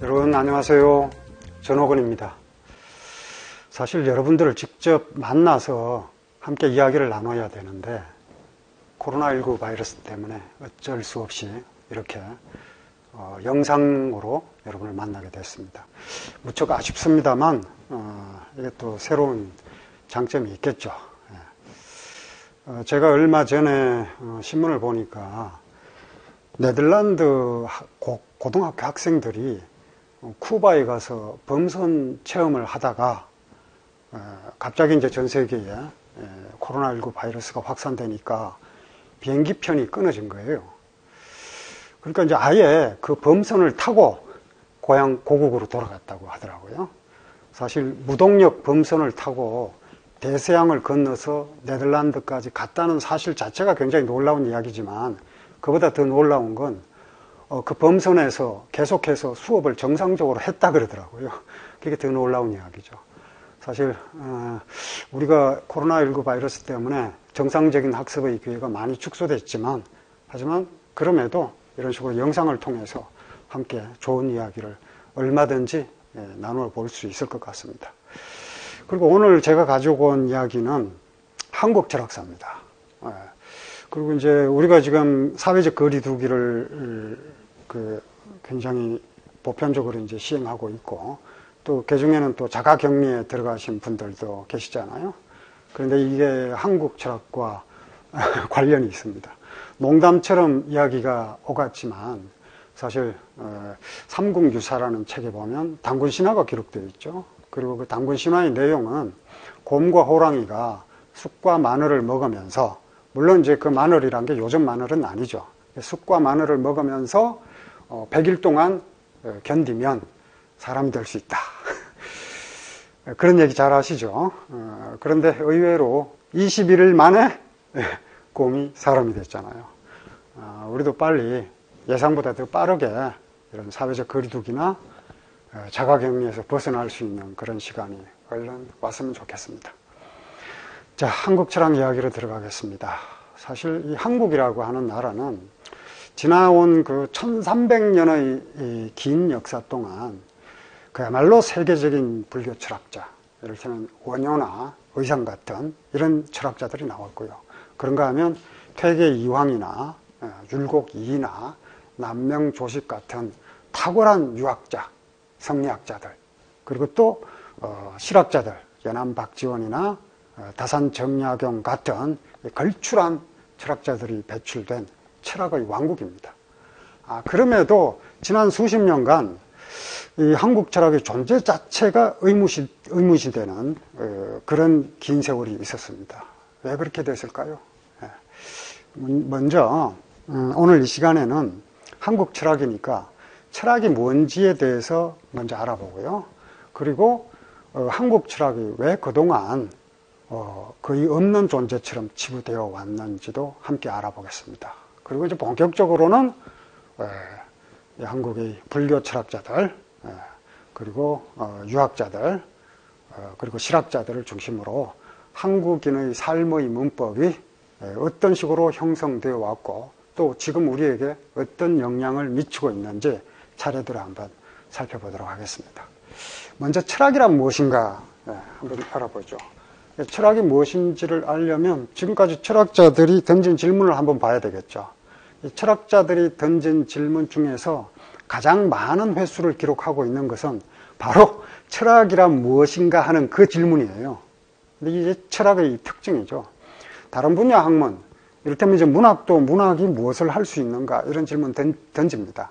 여러분 안녕하세요. 전호근입니다. 사실 여러분들을 직접 만나서 함께 이야기를 나눠야 되는데 코로나19 바이러스 때문에 어쩔 수 없이 이렇게 영상으로 여러분을 만나게 됐습니다. 무척 아쉽습니다만 이게 또 새로운 장점이 있겠죠. 제가 얼마 전에 신문을 보니까 네덜란드 고등학교 학생들이 쿠바에 가서 범선 체험을 하다가 갑자기 이제 전 세계에 코로나19 바이러스가 확산되니까 비행기 편이 끊어진 거예요. 그러니까 이제 아예 그 범선을 타고 고국으로 돌아갔다고 하더라고요. 사실 무동력 범선을 타고 대서양을 건너서 네덜란드까지 갔다는 사실 자체가 굉장히 놀라운 이야기지만 그보다 더 놀라운 건 그 범선에서 계속해서 수업을 정상적으로 했다 그러더라고요. 그게 더 놀라운 이야기죠. 사실 우리가 코로나19 바이러스 때문에 정상적인 학습의 기회가 많이 축소됐지만 하지만 그럼에도 이런 식으로 영상을 통해서 함께 좋은 이야기를 얼마든지 나누어 볼 수 있을 것 같습니다. 그리고 오늘 제가 가지고 온 이야기는 한국 철학사입니다. 그리고 이제 우리가 지금 사회적 거리두기를 굉장히 보편적으로 이제 시행하고 있고 또 그중에는 또 자가격리에 들어가신 분들도 계시잖아요. 그런데 이게 한국 철학과 관련이 있습니다. 농담처럼 이야기가 오갔지만 사실 삼국유사라는 책에 보면 단군신화가 기록되어 있죠. 그리고 그 단군신화의 내용은 곰과 호랑이가 쑥과 마늘을 먹으면서 물론 이제 그 마늘이란 게 요즘 마늘은 아니죠. 쑥과 마늘을 먹으면서 100일 동안 견디면 사람이 될 수 있다. 그런 얘기 잘 아시죠? 그런데 의외로 21일 만에 곰이 사람이 됐잖아요. 우리도 빨리 예상보다 더 빠르게 이런 사회적 거리두기나 자가격리에서 벗어날 수 있는 그런 시간이 얼른 왔으면 좋겠습니다. 자, 한국 철학 이야기로 들어가겠습니다. 사실 이 한국이라고 하는 나라는 지나온 그 1300년의 긴 역사 동안 그야말로 세계적인 불교 철학자, 예를 들면 원효나 의상 같은 이런 철학자들이 나왔고요. 그런가 하면 퇴계 이황이나 율곡 이이나 남명조식 같은 탁월한 유학자, 성리학자들, 그리고 또 실학자들, 연암 박지원이나 다산 정약용 같은 걸출한 철학자들이 배출된 철학의 왕국입니다. 그럼에도 지난 수십 년간 이 한국 철학의 존재 자체가 의무시되는 그런 긴 세월이 있었습니다. 왜 그렇게 됐을까요? 먼저 오늘 이 시간에는 한국 철학이니까 철학이 뭔지에 대해서 먼저 알아보고요. 그리고 한국 철학이 왜 그동안 거의 없는 존재처럼 치부되어 왔는지도 함께 알아보겠습니다. 그리고 이제 본격적으로는 한국의 불교 철학자들, 그리고 유학자들, 그리고 실학자들을 중심으로 한국인의 삶의 문법이 어떤 식으로 형성되어 왔고 또 지금 우리에게 어떤 영향을 미치고 있는지 차례대로 한번 살펴보도록 하겠습니다. 먼저 철학이란 무엇인가 한번 알아보죠. 철학이 무엇인지를 알려면 지금까지 철학자들이 던진 질문을 한번 봐야 되겠죠. 이 철학자들이 던진 질문 중에서 가장 많은 횟수를 기록하고 있는 것은 바로 철학이란 무엇인가 하는 그 질문이에요. 근데 이게 철학의 특징이죠. 다른 분야 학문, 이를테면 이제 문학도 문학이 무엇을 할 수 있는가 이런 질문 던집니다.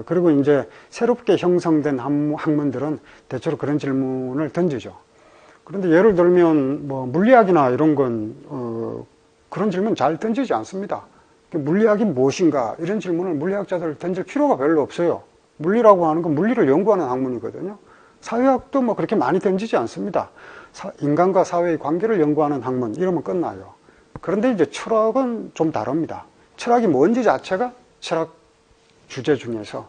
그리고 이제 새롭게 형성된 학문들은 대체로 그런 질문을 던지죠. 그런데 예를 들면 뭐 물리학이나 이런 건 그런 질문 잘 던지지 않습니다. 물리학이 무엇인가 이런 질문을 물리학자들 던질 필요가 별로 없어요. 물리라고 하는 건 물리를 연구하는 학문이거든요. 사회학도 뭐 그렇게 많이 던지지 않습니다. 인간과 사회의 관계를 연구하는 학문 이러면 끝나요. 그런데 이제 철학은 좀 다릅니다. 철학이 뭔지 자체가 철학 주제 중에서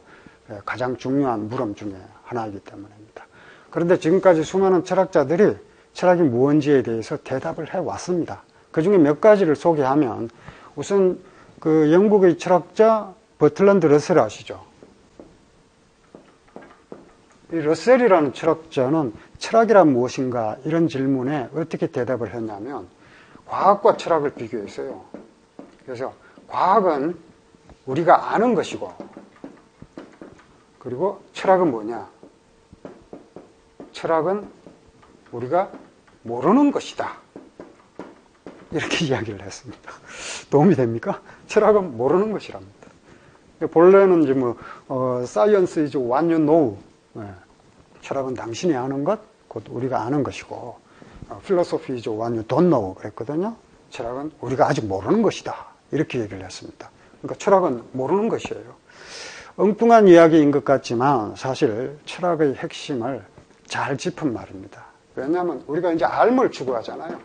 가장 중요한 물음 중에 하나이기 때문입니다. 그런데 지금까지 수많은 철학자들이 철학이 무언지에 대해서 대답을 해왔습니다. 그 중에 몇 가지를 소개하면, 우선 그 영국의 철학자 버틀런드 러셀 아시죠? 이 러셀이라는 철학자는 철학이란 무엇인가 이런 질문에 어떻게 대답을 했냐면, 과학과 철학을 비교했어요. 그래서 과학은 우리가 아는 것이고, 그리고 철학은 뭐냐? 철학은 우리가 모르는 것이다. 이렇게 이야기를 했습니다. 도움이 됩니까? 철학은 모르는 것이랍니다. 본래는 이제 science is what you know. 철학은 당신이 아는 것, 곧 우리가 아는 것이고, philosophy is what you don't know. 그랬거든요. 철학은 우리가 아직 모르는 것이다. 이렇게 얘기를 했습니다. 그러니까 철학은 모르는 것이에요. 엉뚱한 이야기인 것 같지만 사실 철학의 핵심을 잘 짚은 말입니다. 왜냐하면 우리가 이제 알을 추구하잖아요.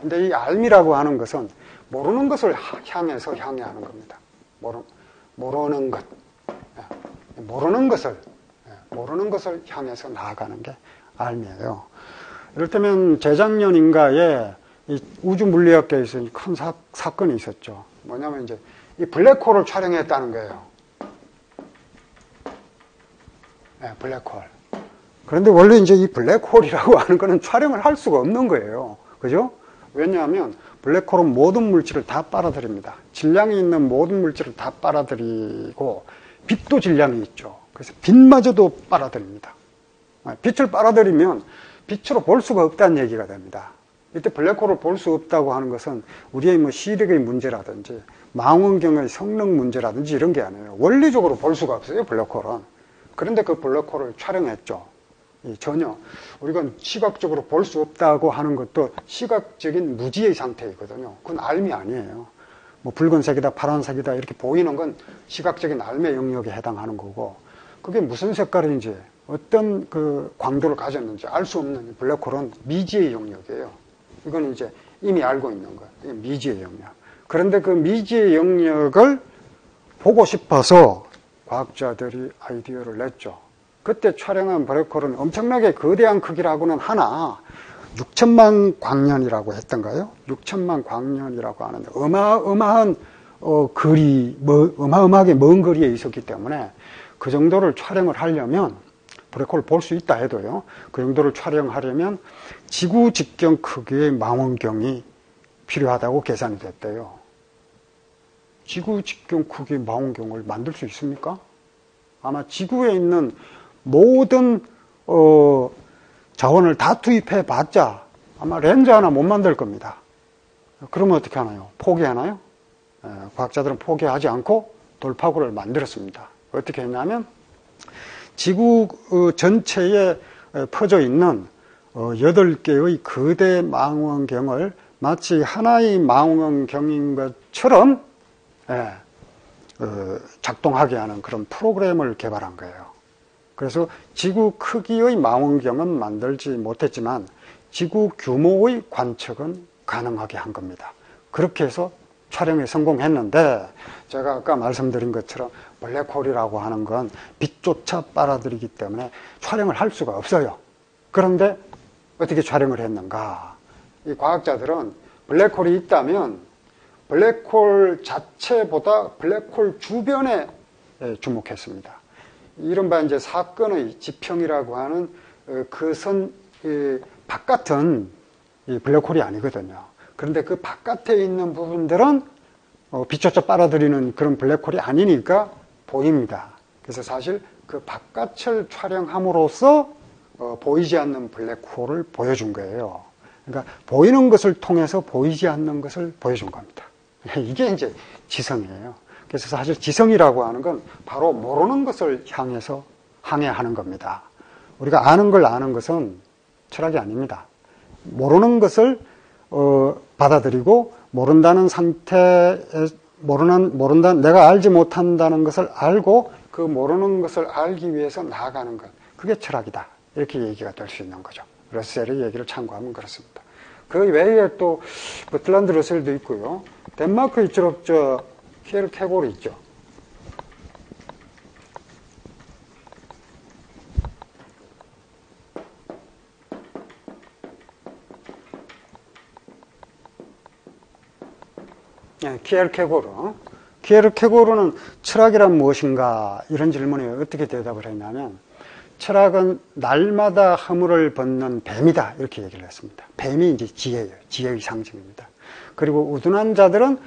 근데 이 알미라고 하는 것은 모르는 것을 향해서 향해하는 겁니다. 모르는 것. 모르는 것을 향해서 나아가는 게 알미예요. 이를테면 재작년인가에 이 우주 물리학계에서 큰 사건이 있었죠. 뭐냐면 이제 이 블랙홀을 촬영했다는 거예요. 네, 블랙홀. 그런데 원래 이제 이 블랙홀이라고 하는 거는 촬영을 할 수가 없는 거예요. 그죠? 왜냐하면 블랙홀은 모든 물질을 다 빨아들입니다. 질량이 있는 모든 물질을 다 빨아들이고, 빛도 질량이 있죠. 그래서 빛마저도 빨아들입니다. 빛을 빨아들이면 빛으로 볼 수가 없다는 얘기가 됩니다. 이때 블랙홀을 볼 수 없다고 하는 것은 우리의 시력의 문제라든지 망원경의 성능 문제라든지 이런 게 아니에요. 원리적으로 볼 수가 없어요, 블랙홀은. 그런데 그 블랙홀을 촬영했죠. 전혀 우리가 시각적으로 볼 수 없다고 하는 것도 시각적인 무지의 상태이거든요. 그건 알미 아니에요. 붉은색이다, 파란색이다 이렇게 보이는 건 시각적인 알미의 영역에 해당하는 거고, 그게 무슨 색깔인지 어떤 그 광도를 가졌는지 알 수 없는 블랙홀은 미지의 영역이에요. 이건 이제 이미 알고 있는 거예요. 미지의 영역. 그런데 그 미지의 영역을 보고 싶어서 과학자들이 아이디어를 냈죠. 그때 촬영한 블랙홀은 엄청나게 거대한 크기라고는 하나 6천만 광년이라고 했던가요? 6천만 광년이라고 하는데 어마어마한 어마어마하게 먼 거리에 있었기 때문에 그 정도를 촬영을 하려면, 블랙홀을 볼 수 있다 해도요, 그 정도를 촬영하려면 지구 직경 크기의 망원경이 필요하다고 계산이 됐대요. 지구 직경 크기의 망원경을 만들 수 있습니까? 아마 지구에 있는 모든 자원을 다 투입해 봤자 아마 렌즈 하나 못 만들 겁니다. 그러면 어떻게 하나요? 포기하나요? 과학자들은 포기하지 않고 돌파구를 만들었습니다. 어떻게 했냐면 지구 전체에 퍼져 있는 8개의 거대 망원경을 마치 하나의 망원경인 것처럼 작동하게 하는 그런 프로그램을 개발한 거예요. 그래서 지구 크기의 망원경은 만들지 못했지만 지구 규모의 관측은 가능하게 한 겁니다. 그렇게 해서 촬영에 성공했는데, 제가 아까 말씀드린 것처럼 블랙홀이라고 하는 건 빛조차 빨아들이기 때문에 촬영을 할 수가 없어요. 그런데 어떻게 촬영을 했는가? 이 과학자들은 블랙홀이 있다면 블랙홀 자체보다 블랙홀 주변에 주목했습니다. 이른바 이제 사건의 지평이라고 하는 그 선 바깥은 블랙홀이 아니거든요. 그런데 그 바깥에 있는 부분들은 빛조차 빨아들이는 그런 블랙홀이 아니니까 보입니다. 그래서 사실 그 바깥을 촬영함으로써 보이지 않는 블랙홀을 보여준 거예요. 그러니까 보이는 것을 통해서 보이지 않는 것을 보여준 겁니다. 이게 이제 지성이에요. 그래서 사실 지성이라고 하는 건 바로 모르는 것을 향해서 항해하는 겁니다. 우리가 아는 걸 아는 것은 철학이 아닙니다. 모르는 것을 받아들이고, 모른다는 상태에 내가 알지 못한다는 것을 알고 그 모르는 것을 알기 위해서 나아가는 것, 그게 철학이다. 이렇게 얘기가 될 수 있는 거죠. 러셀의 얘기를 참고하면 그렇습니다. 그 외에 또 버틀란드 러셀도 있고요. 덴마크의 철학자 켈케고르 있죠. 키에르케고르. 키에르케고르는 철학이란 무엇인가 이런 질문에 어떻게 대답을 했냐면 철학은 날마다 허물을 벗는 뱀이다 이렇게 얘기를 했습니다. 뱀이 이제 지혜예요. 지혜의 상징입니다. 그리고 우둔한 자들은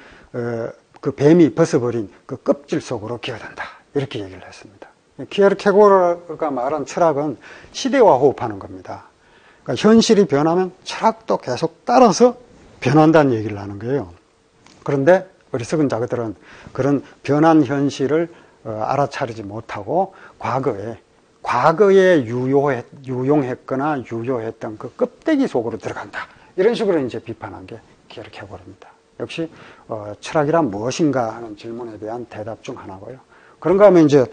그 뱀이 벗어버린 그 껍질 속으로 기어든다 이렇게 얘기를 했습니다. 키에르케고르가 말한 철학은 시대와 호흡하는 겁니다. 그러니까 현실이 변하면 철학도 계속 따라서 변한다는 얘기를 하는 거예요. 그런데 어리석은 자들은 그런 변한 현실을 알아차리지 못하고 과거에 유용했거나 유효했던 그 껍데기 속으로 들어간다. 이런 식으로 이제 비판한 게 키에르케고르입니다. 역시 철학이란 무엇인가 하는 질문에 대한 대답 중 하나고요. 그런가 하면 이제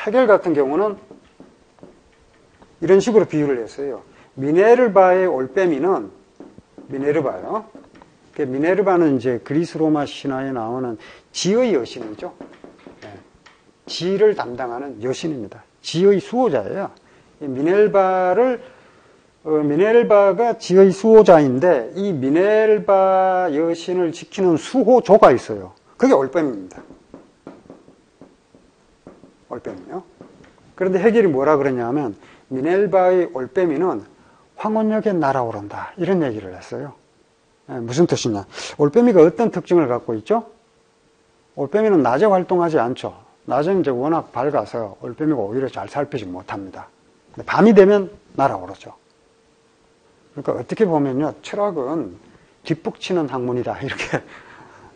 헤겔 같은 경우는 이런 식으로 비유를 했어요. 미네르바의 올빼미는 미네르바요. 미네르바는 이제 그리스 로마 신화에 나오는 지의 여신이죠. 지를 담당하는 여신입니다. 지의 수호자예요. 미네르바가 지의 수호자인데 이 미네르바 여신을 지키는 수호조가 있어요. 그게 올빼미입니다. 올빼미요. 그런데 헤겔이 뭐라 그러냐면 미네르바의 올빼미는 황혼역에 날아오른다 이런 얘기를 했어요. 무슨 뜻이냐? 올빼미가 어떤 특징을 갖고 있죠? 올빼미는 낮에 활동하지 않죠. 낮에는 이제 워낙 밝아서 올빼미가 오히려 잘 살피지 못합니다. 근데 밤이 되면 날아오르죠. 그러니까 어떻게 보면요, 철학은 뒷북치는 학문이다 이렇게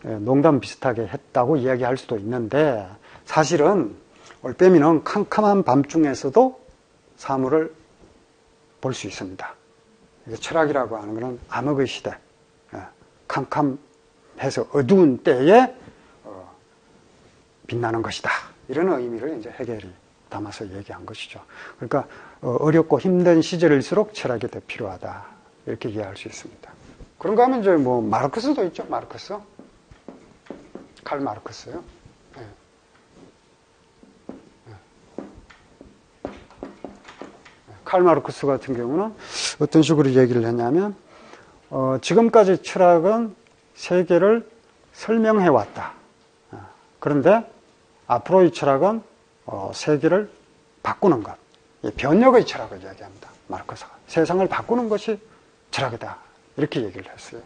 농담 비슷하게 했다고 이야기할 수도 있는데 사실은 올빼미는 캄캄한 밤중에서도 사물을 볼 수 있습니다. 철학이라고 하는 것은 암흑의 시대, 캄캄해서 어두운 때에 빛나는 것이다. 이런 의미를 이제 헤겔이 담아서 얘기한 것이죠. 그러니까 어렵고 힘든 시절일수록 철학이 더 필요하다. 이렇게 이해할 수 있습니다. 그런가 하면 이제 뭐 마르크스도 있죠. 마르크스. 칼 마르크스요. 칼 마르크스 같은 경우는 어떤 식으로 얘기를 했냐면 지금까지 철학은 세계를 설명해 왔다. 그런데 앞으로의 철학은 세계를 바꾸는 것, 변혁의 철학을 이야기합니다. 마르크스가 세상을 바꾸는 것이 철학이다 이렇게 얘기를 했어요.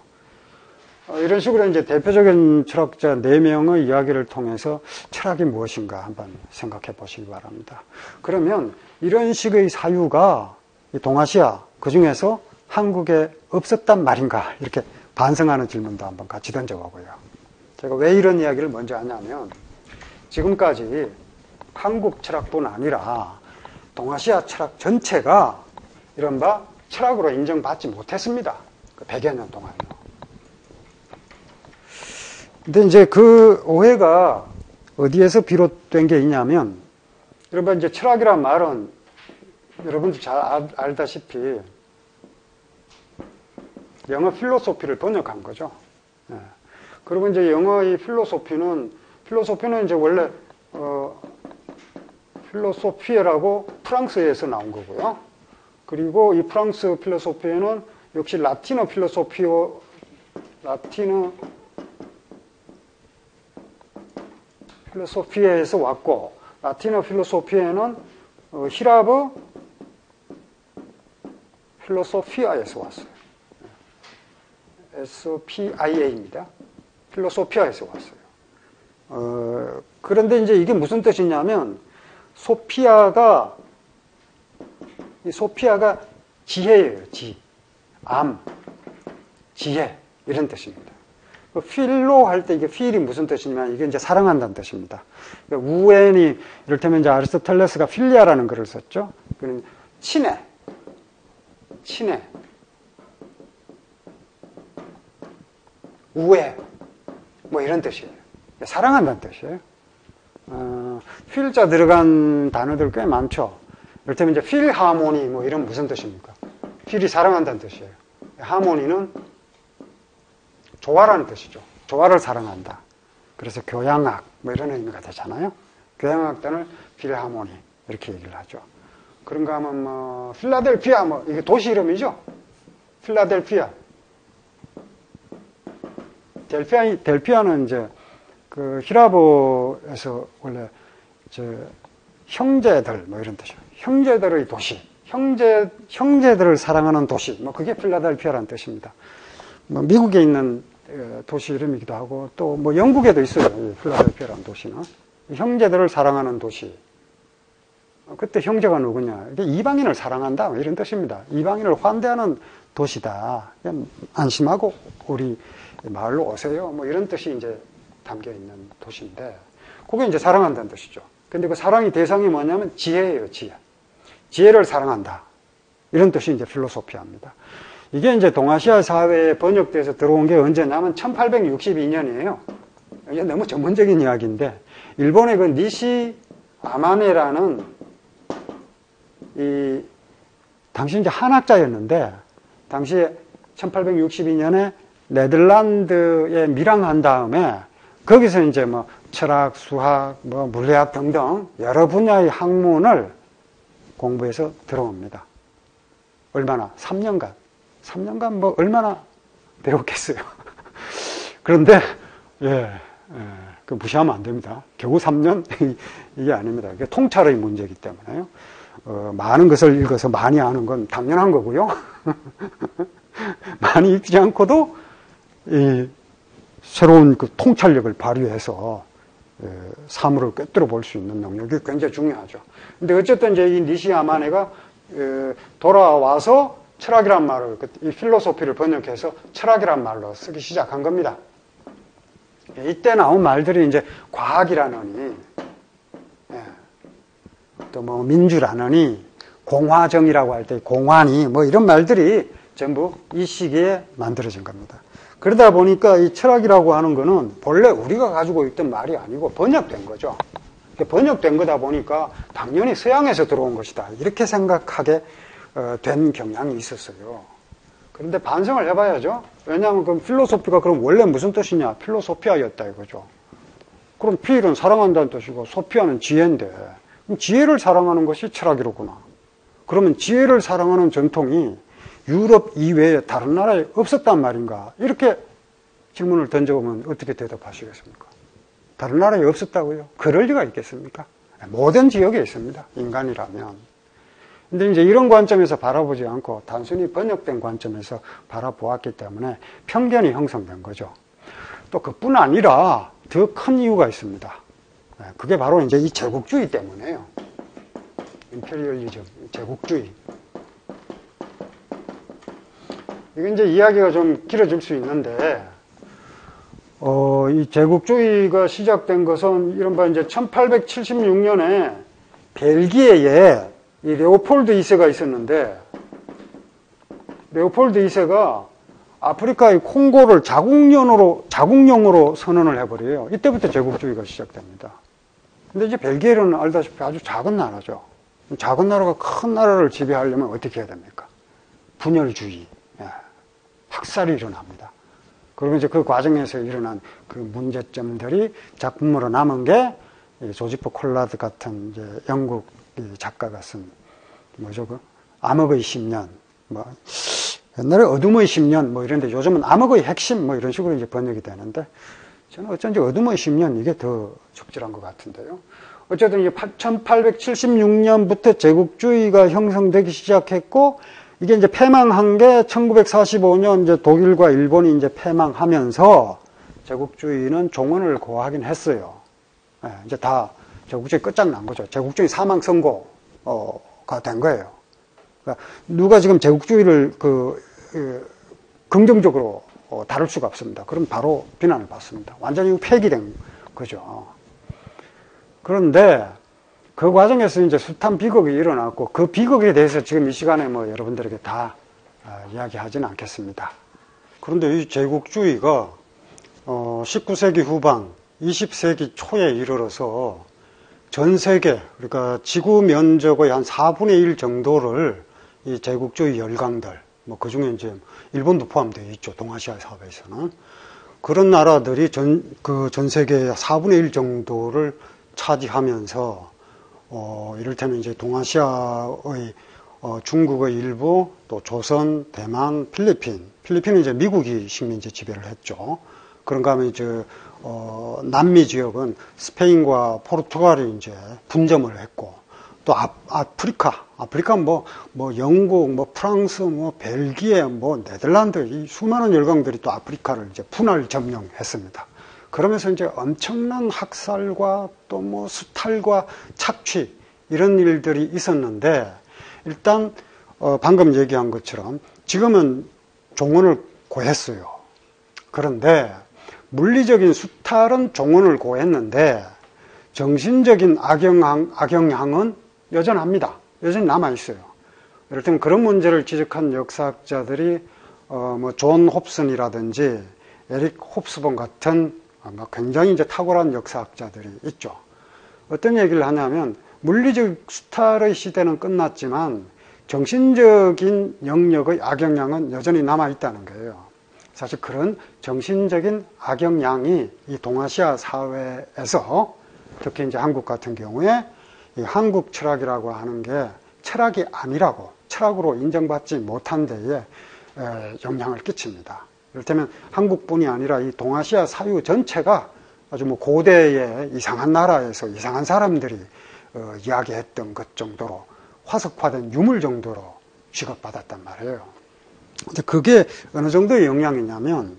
이런 식으로 이제 대표적인 철학자 4명의 이야기를 통해서 철학이 무엇인가 한번 생각해 보시기 바랍니다. 그러면 이런 식의 사유가 동아시아, 그 중에서 한국에 없었단 말인가 이렇게 반성하는 질문도 한번 같이 던져보고요. 제가 왜 이런 이야기를 먼저 하냐면 지금까지 한국 철학뿐 아니라 동아시아 철학 전체가 이른바 철학으로 인정받지 못했습니다. 그 100여 년 동안요. 근데 이제 그 오해가 어디에서 비롯된 게 있냐면, 여러분 이제 철학이란 말은 여러분들 잘 알다시피 영어 필로소피를 번역한 거죠. 예. 그리고 이제 영어의 필로소피는 이제 원래 필로소피에라고 프랑스에서 나온 거고요. 그리고 이 프랑스 필로소피에는 역시 라틴어 필로소피에에서 왔고, 라틴어 필로소피에는 히라브 필로소피아에서 왔어요. SPIA입니다. 필로소피아에서 왔어요. 그런데 이제 이게 무슨 뜻이냐면, 소피아가 지혜예요, 지혜, 이런 뜻입니다. 필로 할 때 이게 필이 무슨 뜻이냐면 이게 이제 사랑한다는 뜻입니다. 우엔이 이를테면 이제 아리스토텔레스가 필리아라는 글을 썼죠. 그는 친애, 우애, 뭐 이런 뜻이에요. 사랑한다는 뜻이에요. 필자 들어간 단어들 꽤 많죠. 이를테면 이제 필하모니 뭐 이런 무슨 뜻입니까? 필이 사랑한다는 뜻이에요. 하모니는 조화라는 뜻이죠. 조화를 사랑한다. 그래서 교향악 뭐 이런 의미가 되잖아요. 교향악단을 필하모니 이렇게 얘기를 하죠. 그런가 하면 뭐 필라델피아 뭐 이게 도시 이름이죠. 필라델피아. 델피아는 이제 그 히라보에서 원래 형제들 뭐 이런 뜻이에요. 형제들의 도시, 형제들을 사랑하는 도시, 뭐 그게 필라델피아라는 뜻입니다. 뭐 미국에 있는 도시 이름이기도 하고 또 뭐 영국에도 있어요. 필라델피아라는 도시는 형제들을 사랑하는 도시. 그때 형제가 누구냐? 이게 이방인을 사랑한다 뭐 이런 뜻입니다. 이방인을 환대하는 도시다. 그냥 안심하고 우리 마을로 오세요. 뭐 이런 뜻이 이제 담겨 있는 도시인데, 그게 이제 사랑한다는 뜻이죠. 근데 그 사랑의 대상이 뭐냐면 지혜예요, 지혜. 지혜를 사랑한다. 이런 뜻이 이제 필로소피아입니다. 이게 이제 동아시아 사회에 번역돼서 들어온 게 언제냐면 1862년이에요. 이게 너무 전문적인 이야기인데, 일본의 그 니시 아마네라는 당시 이제 한학자였는데, 당시에 1862년에 네덜란드에 밀항한 다음에 거기서 이제 뭐 철학, 수학, 뭐 물리학 등등 여러 분야의 학문을 공부해서 들어옵니다. 얼마나? 3년간 뭐 얼마나 배웠겠어요. 그런데 그 무시하면 안 됩니다. 겨우 3년 이게 아닙니다. 이게 통찰의 문제이기 때문에요. 많은 것을 읽어서 많이 아는 건 당연한 거고요. 많이 읽지 않고도 이 새로운 그 통찰력을 발휘해서 사물을 꿰뚫어 볼 수 있는 능력이 굉장히 중요하죠. 근데 어쨌든 이제 이 니시야마네가 돌아와서 철학이란 말을, 이 필로소피를 번역해서 철학이란 말로 쓰기 시작한 겁니다. 이때 나온 말들이 이제 과학이라느니, 또 뭐 민주라느니, 공화정이라고 할 때 공환이, 뭐 이런 말들이 전부 이 시기에 만들어진 겁니다. 그러다 보니까 이 철학이라고 하는 거는 본래 우리가 가지고 있던 말이 아니고 번역된 거죠. 번역된 거다 보니까 당연히 서양에서 들어온 것이다. 이렇게 생각하게 된 경향이 있었어요. 그런데 반성을 해봐야죠. 왜냐하면 그럼 필로소피가 그럼 원래 무슨 뜻이냐? 필로소피아였다 이거죠. 그럼 필은 사랑한다는 뜻이고 소피아는 지혜인데, 그럼 지혜를 사랑하는 것이 철학이로구나. 그러면 지혜를 사랑하는 전통이 유럽 이외에 다른 나라에 없었단 말인가? 이렇게 질문을 던져보면 어떻게 대답하시겠습니까? 다른 나라에 없었다고요? 그럴 리가 있겠습니까? 모든 지역에 있습니다. 인간이라면. 근데 이제 이런 관점에서 바라보지 않고 단순히 번역된 관점에서 바라보았기 때문에 편견이 형성된 거죠. 또 그뿐 아니라 더 큰 이유가 있습니다. 그게 바로 이제 이 제국주의 때문에요. 임페리얼리즘, 제국주의. 이건 이제 이야기가 좀 길어질 수 있는데, 이 제국주의가 시작된 것은 이른바 이제 1876년에 벨기에에 이 레오폴드 2세가 있었는데, 레오폴드 2세가 아프리카의 콩고를 자국령으로 선언을 해버려요. 이때부터 제국주의가 시작됩니다. 근데 이제 벨기에는 알다시피 아주 작은 나라죠. 작은 나라가 큰 나라를 지배하려면 어떻게 해야 됩니까? 분열주의, 학살이 일어납니다. 그리고 이제 그 과정에서 일어난 그 문제점들이 작품으로 남은 게 조지프 콜라드 같은 이제 영국 작가가 쓴 뭐죠? 그 암흑의 10년, 뭐 옛날에 어둠의 10년 뭐 이런데 요즘은 암흑의 핵심 뭐 이런 식으로 이제 번역이 되는데, 저는 어쩐지 어둠의 10년 이게 더 적절한 것 같은데요. 어쨌든 이제 1876년부터 제국주의가 형성되기 시작했고, 이게 이제 패망한 게 1945년 이제 독일과 일본이 이제 패망하면서 제국주의는 종언을 고하긴 했어요. 이제 다 제국주의 끝장난 거죠. 제국주의 사망 선고가 된 거예요. 그러니까 누가 지금 제국주의를 긍정적으로 다룰 수가 없습니다. 그럼 바로 비난을 받습니다. 완전히 폐기된 거죠. 그런데 그 과정에서 이제 숱한 비극이 일어났고, 그 비극에 대해서 지금 이 시간에 뭐 여러분들에게 다 이야기하지는 않겠습니다. 그런데 이 제국주의가 19세기 후반, 20세기 초에 이르러서 전 세계, 그러니까 지구 면적의 한 4분의 1 정도를 이 제국주의 열강들, 뭐 그 중에 이제 일본도 포함되어 있죠. 동아시아 사회에서는. 그런 나라들이 전 세계의 4분의 1 정도를 차지하면서, 이를테면 이제 동아시아의 중국의 일부, 또 조선, 대만, 필리핀은 이제 미국이 식민지 지배를 했죠. 그런가 하면 남미 지역은 스페인과 포르투갈이 이제 분점을 했고, 또 아프리카 뭐 영국, 프랑스, 벨기에, 네덜란드, 이 수많은 열강들이 또 아프리카를 이제 분할 점령했습니다. 그러면서 이제 엄청난 학살과 또 수탈과 착취, 이런 일들이 있었는데, 일단, 방금 얘기한 것처럼 지금은 종언을 고했어요. 그런데 물리적인 수탈은 종언을 고했는데 정신적인 악영향은 여전합니다. 여전히 남아있어요. 예를 들면 그런 문제를 지적한 역사학자들이 존 홉슨이라든지 에릭 홉스본 같은 굉장히 이제 탁월한 역사학자들이 있죠. 어떤 얘기를 하냐면 물리적 수탈의 시대는 끝났지만 정신적인 영역의 악영향은 여전히 남아있다는 거예요. 사실 그런 정신적인 악영향이 이 동아시아 사회에서 특히 이제 한국 같은 경우에 이 한국 철학이라고 하는 게 철학이 아니라고, 철학으로 인정받지 못한 데에 영향을 끼칩니다. 이를테면 한국뿐이 아니라 이 동아시아 사유 전체가 아주 고대의 이상한 나라에서 이상한 사람들이 이야기했던 것 정도로 화석화된 유물 정도로 취급받았단 말이에요. 근데 그게 어느 정도의 영향이냐면,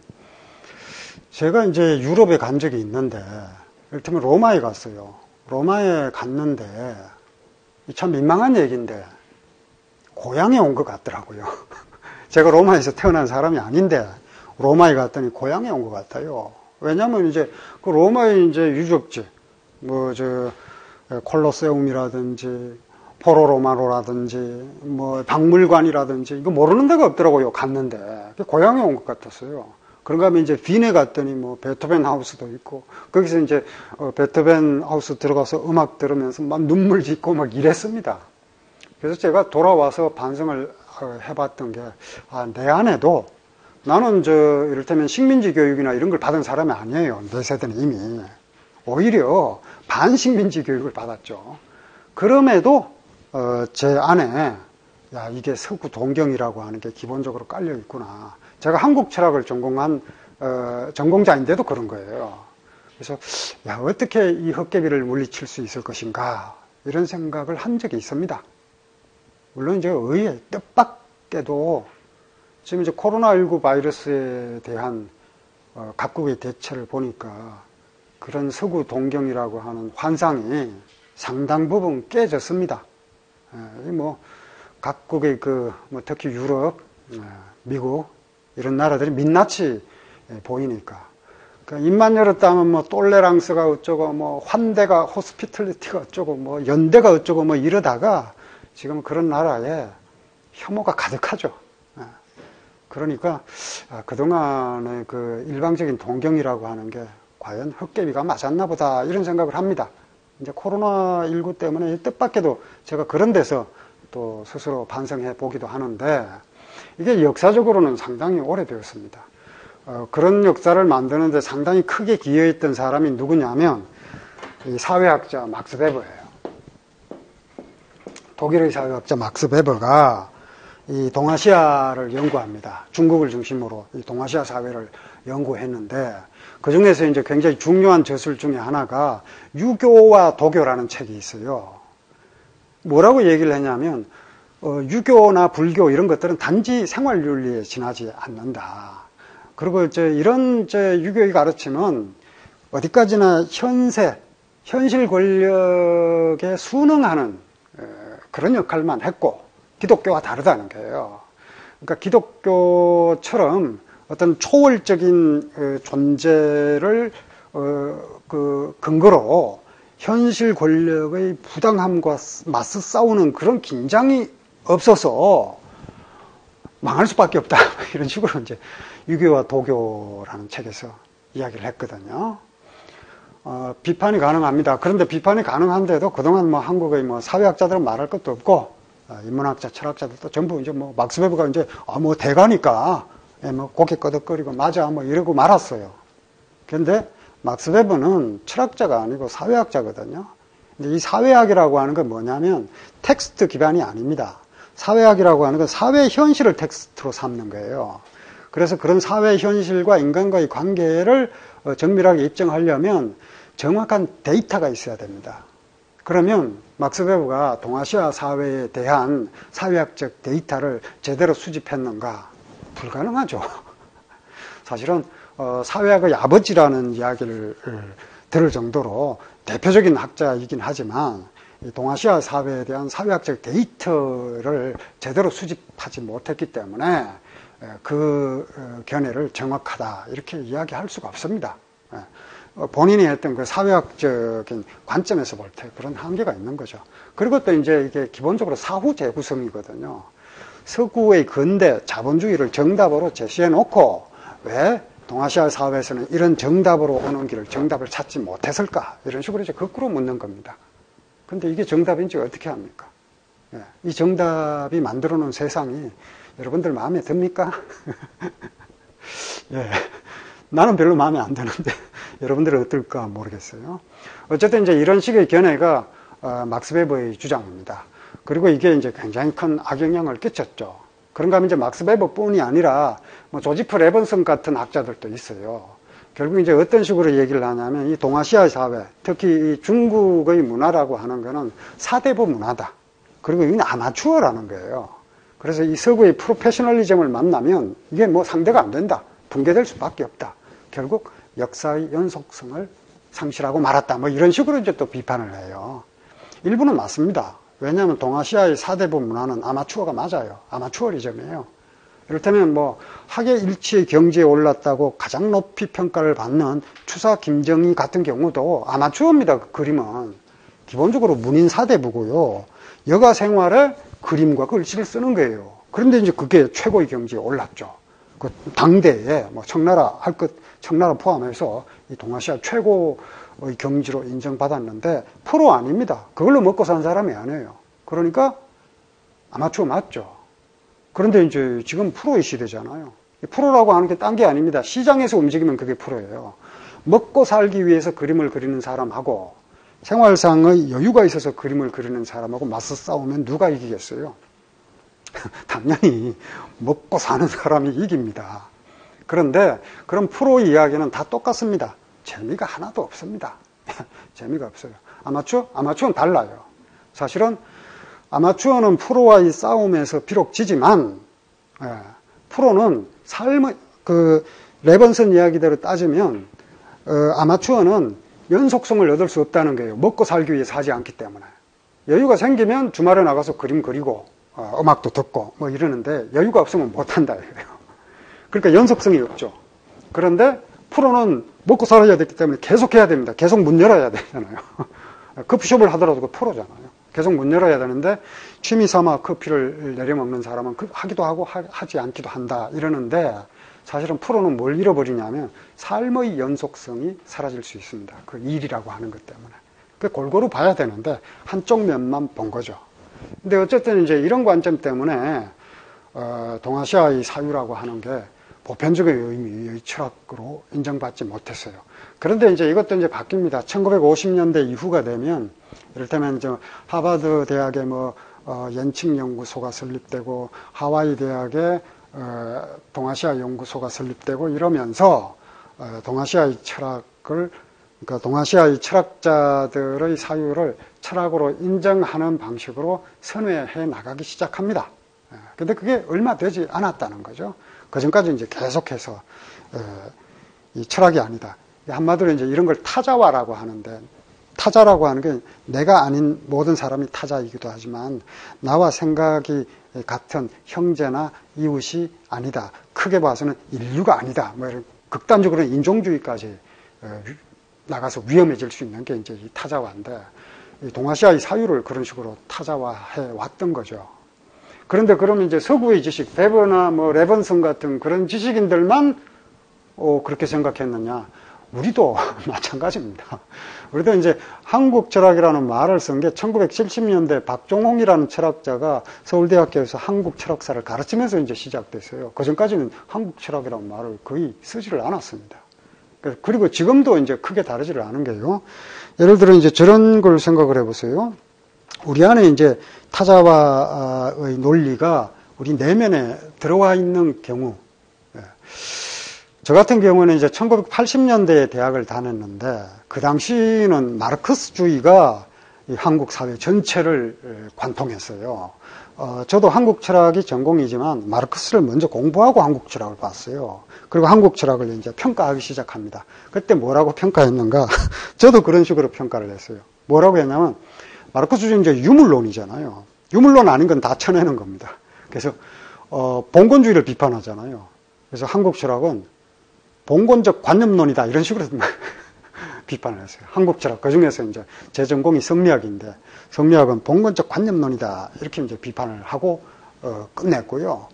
제가 이제 유럽에 간 적이 있는데, 이를테면 로마에 갔어요. 로마에 갔는데, 참 민망한 얘기인데, 고향에 온 것 같더라고요. 제가 로마에서 태어난 사람이 아닌데, 로마에 갔더니 고향에 온 것 같아요. 왜냐면 이제, 그 로마의 이제 유적지, 콜로세움이라든지, 포로 로마노라든지, 박물관이라든지, 이거 모르는 데가 없더라고요, 갔는데. 고향에 온 것 같았어요. 그런가 하면 이제 빈에 갔더니 베토벤 하우스도 있고, 거기서 이제 베토벤 하우스 들어가서 음악 들으면서 막 눈물 짓고 막 이랬습니다. 그래서 제가 돌아와서 반성을 해봤던 게, 내 안에도 나는 이를테면 식민지 교육이나 이런 걸 받은 사람이 아니에요. 내 세대는 이미. 오히려 반식민지 교육을 받았죠. 그럼에도 제 안에 이게 서구 동경이라고 하는 게 기본적으로 깔려 있구나. 제가 한국 철학을 전공한 전공자인데도 그런 거예요. 그래서 어떻게 이 헛개비를 물리칠 수 있을 것인가 이런 생각을 한 적이 있습니다. 물론 이제 의외 뜻밖에도 지금 이제 코로나19 바이러스에 대한 각국의 대처를 보니까 그런 서구 동경이라고 하는 환상이 상당 부분 깨졌습니다. 각국의 특히 유럽, 미국, 이런 나라들이 민낯이 보이니까. 그러니까 입만 열었다면 똘레랑스가 어쩌고, 환대가, 호스피털리티가 어쩌고, 연대가 어쩌고, 이러다가 지금 그런 나라에 혐오가 가득하죠. 그러니까, 그동안의 그 일방적인 동경이라고 하는 게 과연 헛개비가 맞았나 보다, 이런 생각을 합니다. 이제 코로나19 때문에 뜻밖에도 제가 그런 데서 또 스스로 반성해 보기도 하는데, 이게 역사적으로는 상당히 오래되었습니다. 그런 역사를 만드는데 상당히 크게 기여했던 사람이 누구냐면, 이 사회학자 막스 베버예요. 독일의 사회학자 막스 베버가 이 동아시아를 연구합니다. 중국을 중심으로 이 동아시아 사회를 연구했는데, 그 중에서 이제 굉장히 중요한 저술 중에 하나가 유교와 도교라는 책이 있어요. 뭐라고 얘기를 했냐면, 유교나 불교 이런 것들은 단지 생활윤리에 지나지 않는다. 그리고 이런 유교의 가르침은 어디까지나 현실 권력에 순응하는 그런 역할만 했고, 기독교와 다르다는 거예요. 그러니까 기독교처럼 어떤 초월적인 존재를 근거로 현실 권력의 부당함과 맞서 싸우는 그런 긴장이 없어서 망할 수밖에 없다. 이런 식으로 이제 유교와 도교라는 책에서 이야기를 했거든요. 비판이 가능합니다. 그런데 비판이 가능한데도 그동안 한국의 사회학자들은 말할 것도 없고, 인문학자, 철학자들도 전부 이제 막스 베버가 이제 대가니까 고개 끄덕거리고 맞아 이러고 말았어요. 그런데 막스 베버는 철학자가 아니고 사회학자거든요. 근데 이 사회학이라고 하는 건 뭐냐면 텍스트 기반이 아닙니다. 사회학이라고 하는 건 사회 현실을 텍스트로 삼는 거예요. 그래서 그런 사회 현실과 인간과의 관계를 정밀하게 입증하려면 정확한 데이터가 있어야 됩니다. 그러면 막스 베버가 동아시아 사회에 대한 사회학적 데이터를 제대로 수집했는가? 불가능하죠. 사실은 사회학의 아버지라는 이야기를 들을 정도로 대표적인 학자이긴 하지만 이 동아시아 사회에 대한 사회학적 데이터를 제대로 수집하지 못했기 때문에 그 견해를 정확하다 이렇게 이야기할 수가 없습니다. 본인이 했던 그 사회학적인 관점에서 볼 때 그런 한계가 있는 거죠. 그리고 또 이제 이게 기본적으로 사후 재구성이거든요. 서구의 근대 자본주의를 정답으로 제시해 놓고 왜 동아시아 사회에서는 이런 정답으로 오는 길을 정답을 찾지 못했을까? 이런 식으로 이제 거꾸로 묻는 겁니다. 근데 이게 정답인지 어떻게 합니까? 이 정답이 만들어 놓은 세상이 여러분들 마음에 듭니까? 예. 나는 별로 마음에 안 드는데 여러분들은 어떨까 모르겠어요. 어쨌든 이제 이런 식의 견해가 막스 베버의 주장입니다. 그리고 이게 이제 굉장히 큰 악영향을 끼쳤죠. 그런가 하면 이제 막스 베버뿐이 아니라 뭐 조지프 레번슨 같은 학자들도 있어요. 결국 이제 어떤 식으로 얘기를 하냐면 이 동아시아 사회, 특히 이 중국의 문화라고 하는 거는 사대부 문화다. 그리고 이건 아마추어라는 거예요. 그래서 이 서구의 프로페셔널리즘을 만나면 이게 뭐 상대가 안 된다. 붕괴될 수밖에 없다. 결국 역사의 연속성을 상실하고 말았다. 뭐 이런 식으로 이제 또 비판을 해요. 일부는 맞습니다. 왜냐하면 동아시아의 사대부 문화는 아마추어가 맞아요. 아마추어리즘이에요. 이를테면 뭐 학예 일치의 경지에 올랐다고 가장 높이 평가를 받는 추사 김정희 같은 경우도 아마추어입니다. 그 그림은 기본적으로 문인 사대부고요. 여가 생활에 그림과 글씨를 쓰는 거예요. 그런데 이제 그게 최고의 경지에 올랐죠. 그 당대에 뭐 청나라 할 것 청나라 포함해서 이 동아시아 최고의 경지로 인정받았는데 프로 아닙니다. 그걸로 먹고 산 사람이 아니에요. 그러니까 아마추어 맞죠. 그런데 이제 지금 프로의 시대잖아요. 프로라고 하는 게 딴 게 아닙니다. 시장에서 움직이면 그게 프로예요. 먹고 살기 위해서 그림을 그리는 사람하고 생활상의 여유가 있어서 그림을 그리는 사람하고 맞서 싸우면 누가 이기겠어요? 당연히 먹고 사는 사람이 이깁니다. 그런데 그런 프로의 이야기는 다 똑같습니다. 재미가 하나도 없습니다. 재미가 없어요. 아마추어는 달라요. 사실은 아마추어는 프로와의 싸움에서 비록 지지만 프로는 삶의 그 레번슨 이야기대로 따지면 아마추어는 연속성을 얻을 수 없다는 거예요. 먹고 살기 위해서 하지 않기 때문에. 여유가 생기면 주말에 나가서 그림 그리고 음악도 듣고 뭐 이러는데 여유가 없으면 못한다 이거예요. 그러니까 연속성이 없죠. 그런데 프로는 먹고 살아야 되기 때문에 계속 해야 됩니다. 계속 문 열어야 되잖아요. 커피숍을 하더라도 그 프로잖아요. 계속 문 열어야 되는데 취미 삼아 커피를 내려먹는 사람은 하기도 하고 하지 않기도 한다 이러는데 사실은 프로는 뭘 잃어버리냐면 삶의 연속성이 사라질 수 있습니다. 그 일이라고 하는 것 때문에. 그 골고루 봐야 되는데 한쪽 면만 본 거죠. 근데 어쨌든 이제 이런 관점 때문에 동아시아의 사유라고 하는 게 보편적인 의미의 철학으로 인정받지 못했어요. 그런데 이제 이것도 이제 바뀝니다. 1950년대 이후가 되면 이를테면 하버드 대학에 연칭 연구소가 설립되고 하와이 대학에 동아시아 연구소가 설립되고 이러면서 동아시아의 철학을 그러니까 동아시아의 철학자들의 사유를 철학으로 인정하는 방식으로 선회해 나가기 시작합니다. 근데 그게 얼마 되지 않았다는 거죠. 그 전까지 이제 계속해서 이 철학이 아니다. 한마디로 이제 이런 걸 타자화라고 하는데 타자라고 하는 게 내가 아닌 모든 사람이 타자이기도 하지만 나와 생각이 같은 형제나 이웃이 아니다. 크게 봐서는 인류가 아니다. 뭐 이런 극단적으로 인종주의까지 나가서 위험해질 수 있는 게 이제 이 타자화인데 이 동아시아의 사유를 그런 식으로 타자화해 왔던 거죠. 그런데 그러면 이제 서구의 지식, 베버나 레번슨 같은 그런 지식인들만 그렇게 생각했느냐? 우리도 마찬가지입니다. 우리도 이제 한국 철학이라는 말을 쓴 게 1970년대 박종홍이라는 철학자가 서울대학교에서 한국 철학사를 가르치면서 이제 시작됐어요. 그 전까지는 한국 철학이라는 말을 거의 쓰지를 않았습니다. 그리고 지금도 이제 크게 다르지를 않은 게요. 예를 들어 이제 저런 걸 생각을 해보세요. 우리 안에 이제 타자와의 논리가 우리 내면에 들어와 있는 경우, 저 같은 경우는 이제 1980년대에 대학을 다녔는데, 그 당시는 마르크스주의가 이 한국 사회 전체를 관통했어요. 저도 한국 철학이 전공이지만 마르크스를 먼저 공부하고 한국 철학을 봤어요. 그리고 한국 철학을 이제 평가하기 시작합니다. 그때 뭐라고 평가했는가? 저도 그런 식으로 평가를 했어요. 뭐라고 했냐면, 마르크스주의는 이제 유물론이잖아요. 유물론 아닌 건 다 쳐내는 겁니다. 그래서 봉건주의를 비판하잖아요. 그래서 한국 철학은 봉건적 관념론이다 이런 식으로 비판을 했어요. 한국 철학 그 중에서 이제 제 전공이 성리학인데 성리학은 봉건적 관념론이다 이렇게 이제 비판을 하고 끝냈고요.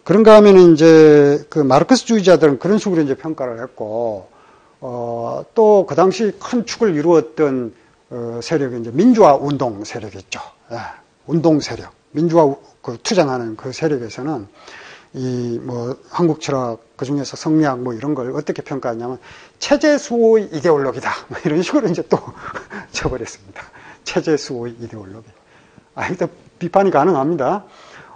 그런가 하면은 이제 그 마르크스주의자들은 그런 식으로 이제 평가를 했고 또 그 당시 큰 축을 이루었던 세력이 이제 민주화 운동 세력이었죠. 예, 운동 세력, 민주화 그 투쟁하는 그 세력에서는 이 뭐 한국 철학 그 중에서 성리학 뭐 이런 걸 어떻게 평가하냐면 체제 수호의 이데올로기다 뭐 이런 식으로 이제 또 쳐버렸습니다. 체제 수호의 이데올로기. 이때 비판이 가능합니다.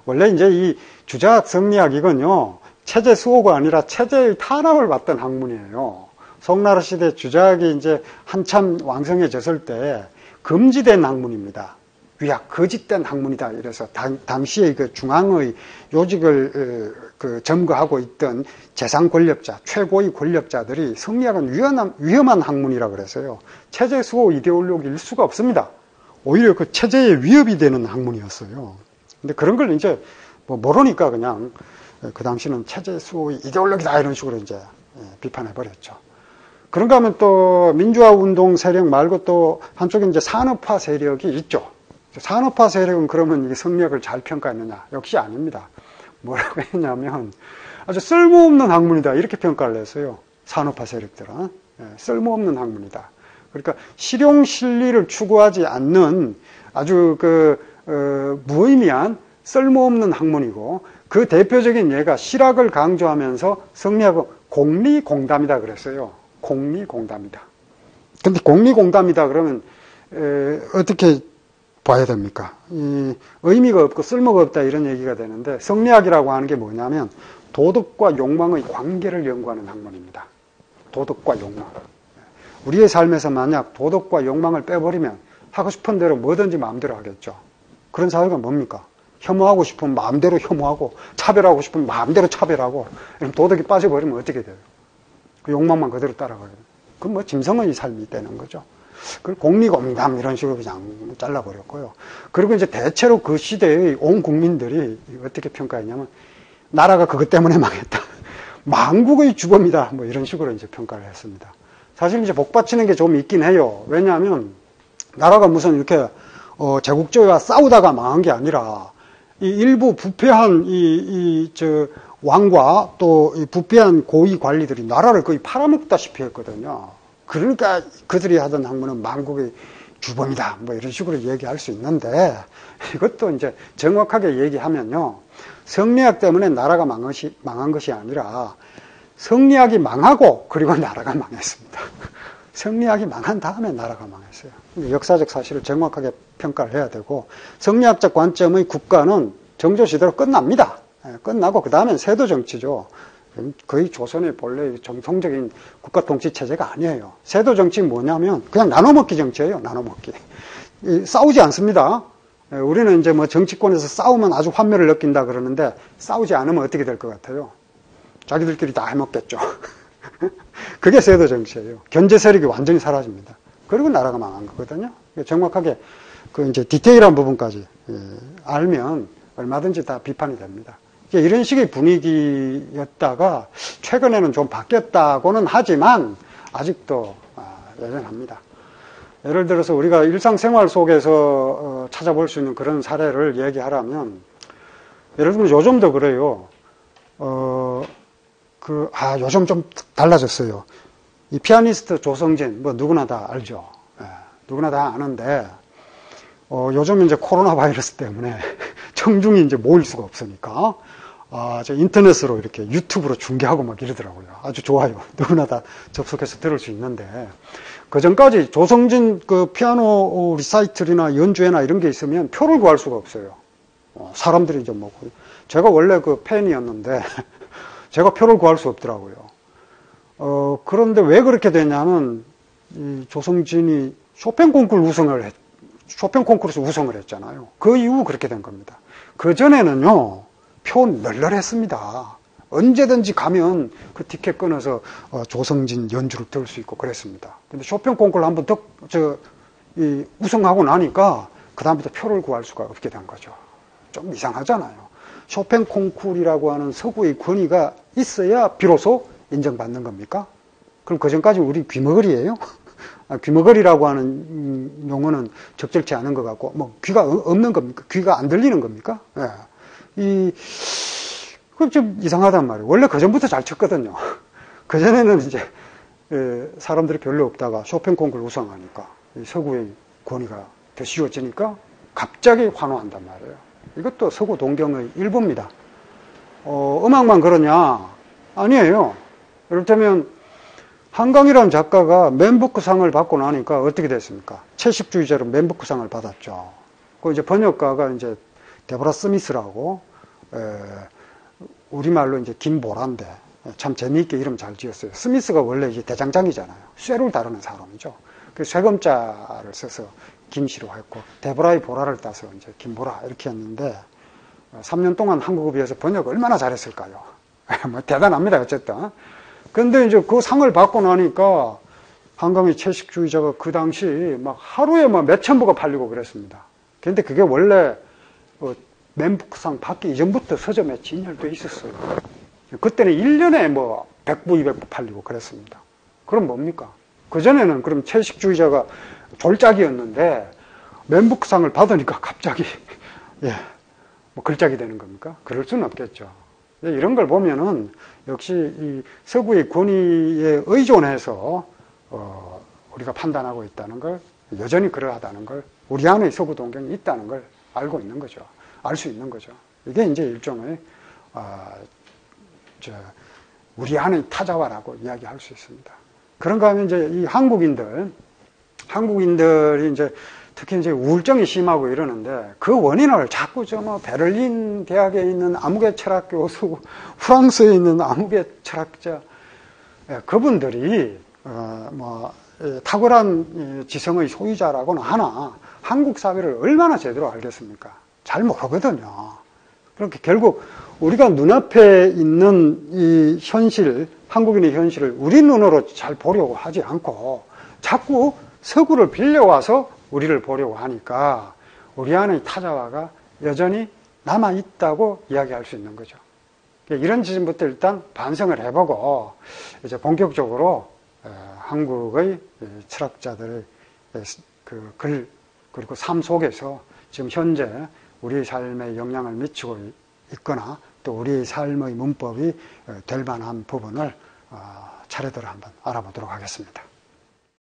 원래 이제 이 주자학 성리학 이건요 체제 수호가 아니라 체제의 탄압을 받던 학문이에요. 송나라 시대 주자학이 이제 한참 왕성해졌을 때 금지된 학문입니다. 위약, 거짓된 학문이다. 이래서 당시에 그 중앙의 요직을 그 점거하고 있던 재상 권력자, 최고의 권력자들이 성리학은 위험한 학문이라 그랬어요. 체제 수호 이데올로기일 수가 없습니다. 오히려 그 체제에 위협이 되는 학문이었어요. 근데 그런 걸 이제 뭐 모르니까 그냥 그 당시는 체제 수호 이데올로기다 이런 식으로 이제 비판해 버렸죠. 그런가 하면 또 민주화 운동 세력 말고 또 한쪽에 이제 산업화 세력이 있죠. 산업화 세력은 그러면 이게 성리학을 잘 평가했느냐? 역시 아닙니다. 뭐라고 했냐면 아주 쓸모없는 학문이다 이렇게 평가를 했어요. 산업화 세력들은 쓸모없는 학문이다. 그러니까 실용 실리를 추구하지 않는 아주 무의미한 쓸모없는 학문이고 그 대표적인 예가 실학을 강조하면서 성리학은 공리공담이다 그랬어요. 공리공담이다. 근데 공리공담이다 그러면 어떻게 봐야 됩니까? 의미가 없고 쓸모가 없다 이런 얘기가 되는데 성리학이라고 하는 게 뭐냐면 도덕과 욕망의 관계를 연구하는 학문입니다. 도덕과 욕망. 우리의 삶에서 만약 도덕과 욕망을 빼버리면 하고 싶은 대로 뭐든지 마음대로 하겠죠. 그런 사회가 뭡니까? 혐오하고 싶으면 마음대로 혐오하고 차별하고 싶으면 마음대로 차별하고 도덕이 빠져버리면 어떻게 돼요? 그 욕망만 그대로 따라가요. 그건 뭐 짐승의 삶이 되는 거죠. 그걸 공리공담 이런 식으로 그냥 잘라버렸고요. 그리고 이제 대체로 그 시대의 온 국민들이 어떻게 평가했냐면 나라가 그것 때문에 망했다. 망국의 주범이다. 뭐 이런 식으로 이제 평가를 했습니다. 사실 이제 복받치는 게 좀 있긴 해요. 왜냐하면 나라가 무슨 이렇게 제국주의와 싸우다가 망한 게 아니라 이 일부 부패한 왕과 또 이 부패한 고위 관리들이 나라를 거의 팔아먹다시피 했거든요. 그러니까 그들이 하던 학문은 망국의 주범이다. 뭐 이런 식으로 얘기할 수 있는데 이것도 이제 정확하게 얘기하면요. 성리학 때문에 나라가 망한 것이 아니라 성리학이 망하고 그리고 나라가 망했습니다. 성리학이 망한 다음에 나라가 망했어요. 역사적 사실을 정확하게 평가를 해야 되고 성리학적 관점의 국가는 정조시대로 끝납니다. 끝나고 그 다음엔 세도정치죠. 거의 조선의 본래 정통적인 국가 통치 체제가 아니에요. 세도 정치는 뭐냐면 그냥 나눠먹기 정치예요. 나눠먹기. 싸우지 않습니다. 우리는 이제 뭐 정치권에서 싸우면 아주 환멸을 느낀다 그러는데 싸우지 않으면 어떻게 될 것 같아요? 자기들끼리 다 해먹겠죠. 그게 세도 정치예요. 견제 세력이 완전히 사라집니다. 그리고 나라가 망한 거거든요. 정확하게 그 이제 디테일한 부분까지 알면 얼마든지 다 비판이 됩니다. 이런 식의 분위기였다가 최근에는 좀 바뀌었다고는 하지만 아직도 여전합니다. 예를 들어서 우리가 일상생활 속에서 찾아볼 수 있는 그런 사례를 얘기하라면 예를 들면 요즘도 그래요. 요즘 좀 달라졌어요. 이 피아니스트 조성진 뭐 누구나 다 알죠. 누구나 다 아는데 요즘 이제 코로나 바이러스 때문에 청중이 이제 모일 수가 없으니까 저 인터넷으로 이렇게 유튜브로 중계하고 막 이러더라고요. 아주 좋아요. 누구나 다 접속해서 들을 수 있는데 그 전까지 조성진 그 피아노 리사이틀이나 연주회나 이런 게 있으면 표를 구할 수가 없어요. 사람들이 이제 뭐 제가 원래 그 팬이었는데 제가 표를 구할 수 없더라고요. 그런데 왜 그렇게 됐냐면, 이 조성진이 쇼팽 콩쿠르에서 우승을 했잖아요. 그 이후 그렇게 된 겁니다. 그전에는요, 표 널널했습니다. 언제든지 가면 그 티켓 끊어서 조성진 연주를 들을 수 있고 그랬습니다. 근데 쇼팽 콩쿠르 한번 우승하고 나니까 그다음부터 표를 구할 수가 없게 된 거죠. 좀 이상하잖아요. 쇼팽 콩쿠르라고 하는 서구의 권위가 있어야 비로소 인정받는 겁니까? 그럼 그전까지 우리 귀머거리예요? 귀머거리라고 하는 용어는 적절치 않은 것 같고, 뭐 귀가 없는 겁니까? 귀가 안 들리는 겁니까? 예. 그건 좀 이상하단 말이에요. 원래 그전부터 잘 쳤거든요. 그전에는 이제 사람들이 별로 없다가 쇼팽 콩쿠르 우승하니까 서구의 권위가 더 쉬워지니까 갑자기 환호한단 말이에요. 이것도 서구 동경의 일부입니다. 음악만 그러냐? 아니에요. 이를테면 한강이라는 작가가 맨부크상을 받고 나니까 어떻게 됐습니까? 채식주의자로 맨부크상을 받았죠. 그 이제 번역가가 이제 데보라 스미스라고, 우리말로 이제 김보라인데, 참 재미있게 이름 잘 지었어요. 스미스가 원래 이제 대장장이잖아요. 쇠를 다루는 사람이죠. 그 쇠금자를 써서 김씨로 했고, 데보라의 보라를 따서 이제 김보라 이렇게 했는데, 3년 동안 한국어비에서 번역 얼마나 잘했을까요? 뭐 대단합니다, 어쨌든. 근데 이제 그 상을 받고 나니까 한강의 채식주의자가 그 당시 막 하루에 막 몇천 부가 팔리고 그랬습니다. 근데 그게 원래 맨부크상 받기 이전부터 서점에 진열돼 있었어요. 그때는 1년에 뭐 100부, 200부 팔리고 그랬습니다. 그럼 뭡니까? 그전에는 그럼 채식주의자가 졸작이었는데 맨부크상을 받으니까 갑자기 뭐 글작이 되는 겁니까? 그럴 수는 없겠죠. 이런 걸 보면은 역시 이 서구의 권위에 의존해서 우리가 판단하고 있다는 걸, 여전히 그러하다는 걸, 우리 안에 서구 동경이 있다는 걸 알고 있는 거죠. 알 수 있는 거죠. 이게 이제 일종의 우리 안의 타자화라고 이야기할 수 있습니다. 그런가 하면 이제 이 한국인들이 이제 특히 이제 우울증이 심하고 이러는데 그 원인을 자꾸 베를린 대학에 있는 아무개 철학 교수, 프랑스에 있는 아무개 철학자, 그분들이 탁월한 지성의 소유자라고는 하나 한국 사회를 얼마나 제대로 알겠습니까? 잘 모르거든요. 그렇게 결국 우리가 눈앞에 있는 이 현실, 한국인의 현실을 우리 눈으로 잘 보려고 하지 않고 자꾸 서구를 빌려와서 우리를 보려고 하니까 우리 안의 타자화가 여전히 남아있다고 이야기할 수 있는 거죠. 이런 지점부터 일단 반성을 해보고 이제 본격적으로 한국의 철학자들의 그 글 그리고 삶 속에서 지금 현재 우리의 삶에 영향을 미치고 있거나 또 우리의 삶의 문법이 될 만한 부분을 차례대로 한번 알아보도록 하겠습니다.